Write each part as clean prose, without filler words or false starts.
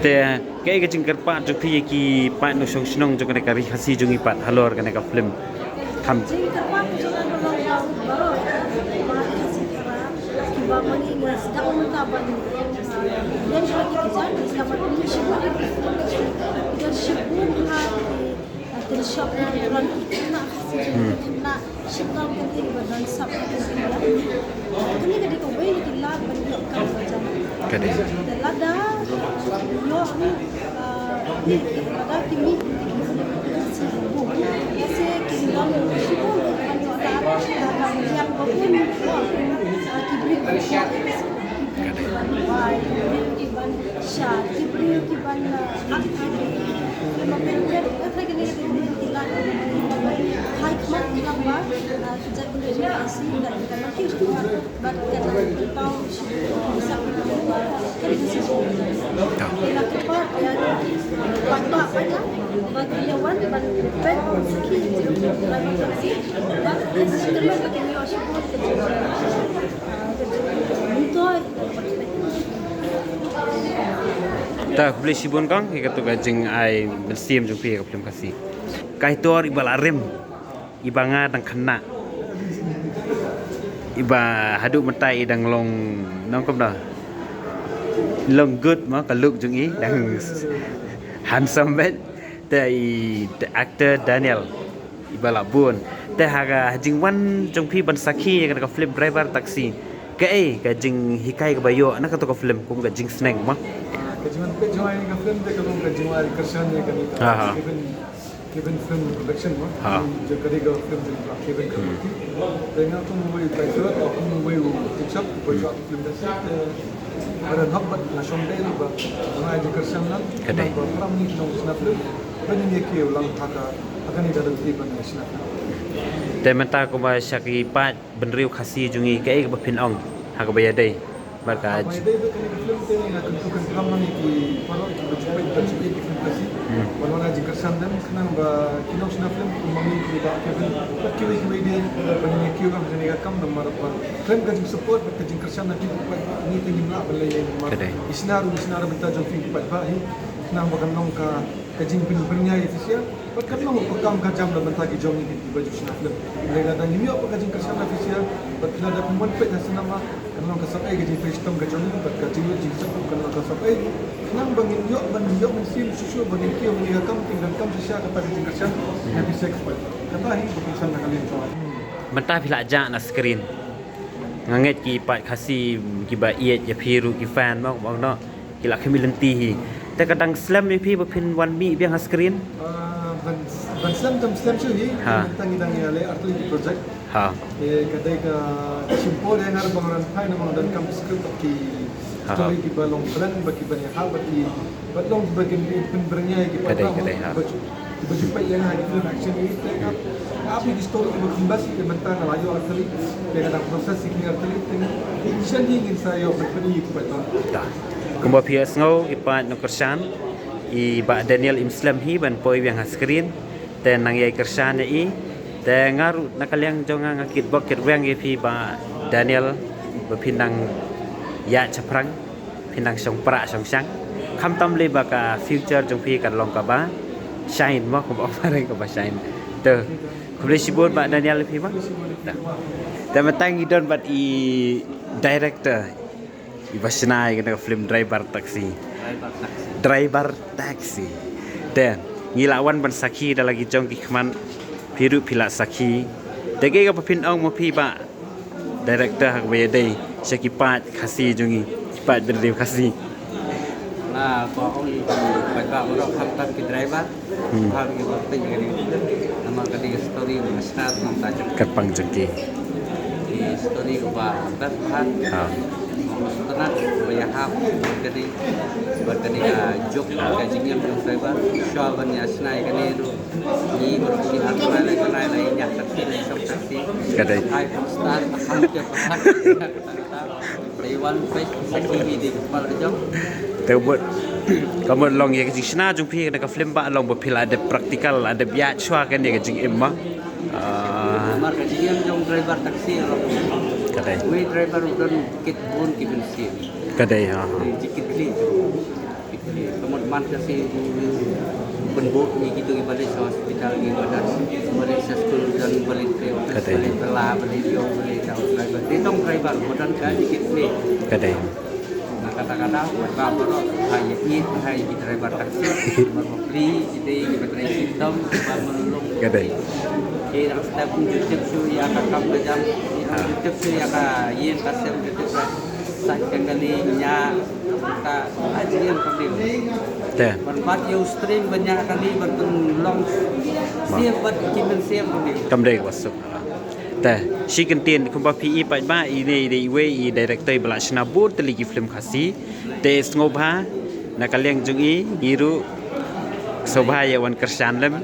te ke ke jing kerpa ju phi ki pa no song snong ju kane kari khasi jungi pat halor kane ka film tham Jing kerpat jangan orang baru baru kasih kerap kiba mani ngas dah orang taban dan juga kita jangan dapat leadership leadership pun leadership orang kita nak kasih nak shipam kan ini badan sab ini jadi kau boleh kita banyak kan macam kade dan lada yo ni lada kimi ऐसे किंगडम शिपो kan ada yang babun kibri kiban sha kiban memperlihat kata gini tilang high mark tilang ba sejak generasi dan karena kita bat kita tahu bisa kita cepat ya banyak bagi lawan ban pen saki bagi taksi dan setelah bagi mios itu ta beli sibun kang ke tu gajing ai bersim ju phi ka film khasi kai tor ibal arem ibanga dang khana iba hadu matai dang long nong kom da long good ma ka look jung i dang handsome bet the actor Daniel ibala bun te haga jing wan jung phi ban sakhi kan ka film driver taxi ka jing hikai ka bayo na ka to ka film kum ka jing snake ma Kajian pejuang ini film dek kalau kajian kerjaan ni kan Kevin film production mah jadi kalau film Kevin community dengan tu movie trailer atau movie TikTok buat film dasar ada hubbat nasional ni bah orang aja kerjaan lah orang ni nong snap film benih dia kau lang akan ini dalam film nasional te menta ko ba syaki pat benriu khasi jungi ke ba phin ong ha ka ba dai ba ka May day ba kani film te na tentukan drama ni ki parok ki berjumpa di film kasi walau na jika sandam kenang ba kinong sina film mami ki ba Kevin kiwi kiwi dia bani kiwi kam jani ka kam nomor pa film ka jing support ba ka jing kersan na kita ni tingin na balay nomor isnaru bita jong film pa ba hi nang ba kanong ka jing pinnya itu sia ba kanong ko kam ka jam na bantagi jong ni ki baju sina film lega dan ni apa ka jing kersan na sia ba kila da pun pe na sinama kanong ka sapai ka jing kristom ka jong ba ka jing jing sa kanong ka sapai nang bangin yo men sim susu bangin ki yung ni kam tinggal kam sia ka pa jing kersan na bisa ka kata hi bukan na kalin so menta phila ja na screen nganget ki pat khasi ki ba iet ya phiru ki fan ma bang no ki la khami lenti hi te kadang slam ni phi ba phin wan mi biang screen ban slam chu hi tangi ale artli project ha kadai ka simpor yang har bangaran phai na dan kam script ki story ki balong brand baki bani ha baki balong bagi pin bernya ki kadai ha baju pai yang hari film action ini teka api di story ki berkembas ki mentang na layo artli dengan proses ki artli teng jadi ingin saya berpeni ki paton ta kumba phi sngo ipat no kersan i ba Daniel Imslam hi ban poi biang screen te nang yai kersan i te ngaru nakaliang jonga ngakit bokit weng ye phi ba Daniel ba pinang ya chaprang pinang song pra song sang kham tam le ba ka future jong phi kan long ka ba shine ma ko ba pare ka ba shine te ko le sibot ba Daniel phi ba te matang idon bat i director i basnai kan film driver taxi te ngilawan ban sakhi da lagi jong ki khman phiru phila sakhi tege ga phin ong mo phi ba director hak we dei sekipat khasi jungi kipat berdeu khasi nah ko ong baca orang hantar ki driver hal ki waktu jadi nama kadi story start nam ta kapang jengki di story ko ba berhan setelah bayar hap berkadi jok kajingnya driver shawan ya snai kani itu ni berki aturan lainnya taksi taksi kadai hai start ham ke pahat Taiwan face sakhi di kepala jok tebut kamu long ye kajing sna jung phi ka film ba long ba phila ada praktikal ada biat chwa kan ye kajing emma mar kajingnya jong driver taksi kadai we driver udan kit bun ki bin si kadai ha jikit li kamu man kasi benbuk ni gitu balik sa hospital ni badan balik sa school dan balik teo balik pela balik yo balik sa driver ditong driver badan ka dikit ni Kadai. nah kata-kata bapak hai eat hai di driver taksi beli jadi kita simptom menolong Kadai. kira step jujur su ya kakam kejam jujur su ya ka yin kasem jujur sa kali nya ka ajian kami Teh. berbat yo stream banyak kali bertolong siap buat kimen siap kami Kamdai wasuk. Teh. Shikin tin kumpa PE pa ba ini de we I director Balashna Board teligi film khasi. Te ngobha nakaliang jungi giru sobha ya wan kersan lem.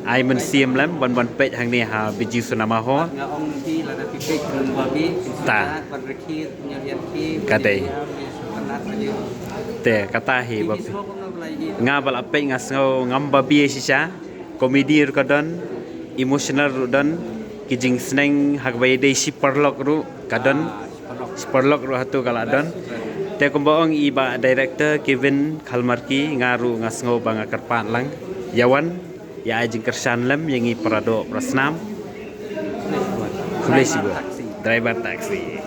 Ai men siam lem wan pej hang ni ha biji sunama ho. nga ong ti la na pipik ng babi Ta. berrekit nyarian ki Kadai. penat aja Teh kata hi ini ba semua pun lagi nga bal apek nga sngo ngam babi sisa komedi ru kadon emotional ru don kijing sneng hagbai de si perlok ru kadon si perlok ru hatu kala don te komboong iba director Kevin Khalmarki ngaru nga sngo banga kerpan lang yawan ya ajing kersan lem yang I parado prasnam kulesi bu driver taxi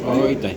oh itu